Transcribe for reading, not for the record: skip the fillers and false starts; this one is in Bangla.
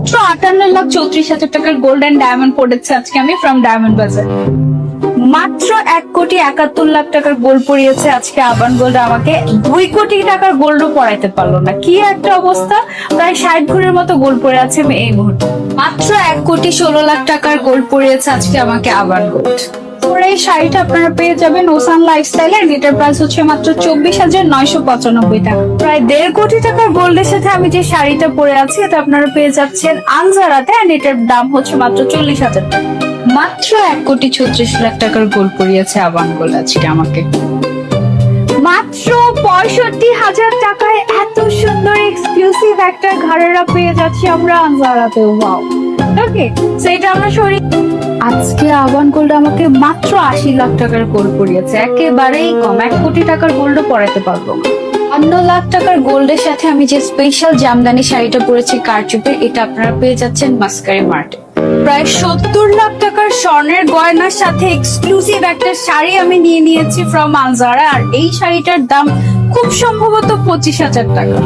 মাত্র 58,34,000 টাকার গোল্ড এন্ড ডায়মন্ড পড়েছে আজকে আমি ফ্রম ডায়মন্ড বাজার। মাত্র 1,71,00,000 টাকার গোল্ড পরিয়েছে আজকে আবান গোল্ড আমাকে। 2 কোটি টাকার গোল্ডও পরাইতে পারলো না, কি একটা অবস্থা। প্রায় 60 ভরির মতো গোল্ড পরে আছে আমি এই মুহূর্তে। মাত্র 1,16,00,000 টাকার গোল্ড পরিয়েছে আজকে আমাকে আবান গোল্ড। এই শাড়িটা আপনারা পেয়ে যাবেন ওসান লাইফস্টাইল এর, এটার প্রাইস হচ্ছে মাত্র 24,995 টাকা। প্রায় 1.5 কোটি টাকার গোল্ডের সাথে আমি যে শাড়িটা পরে আছি এটা আপনারা পেয়ে যাচ্ছেন আনজারাতে, এন্ড এটার দাম হচ্ছে মাত্র 40,000 টাকা। মাত্র 1,36,00,000 টাকার গোল্ড পরিয়েছে আবান গোল্ড আজকে আমাকে। মাত্র 65,000 টাকায় এত সুন্দর এক্সক্লুসিভ একটা ঘাড়েরা পেয়ে যাচ্ছি আমরা আনজারাতে। ওয়াও, ওকে, সেটা আমরা সরি। আজকে আবান গোল্ড আমাকে মাত্র 80,00,000 টাকার গোল্ড পরিয়েছে, একেবারেই কম। 1 কোটি টাকার গোল্ডও পরাতে পারবো না। 52,00,000 টাকার গোল্ডের সাথে আমি যে স্পেশাল জামদানি শাড়িটা পরেছি কারচুপে, এটা আপনারা পেয়ে যাচ্ছেন মাস্কারি মার্টে। প্রায় 70,00,000 টাকার স্বর্ণের গয়নার সাথে এক্সক্লুসিভ একটা শাড়ি আমি নিয়ে নিয়েছি ফ্রম আনজারা, আর এই শাড়িটার দাম খুব সম্ভবত 25,000 টাকা।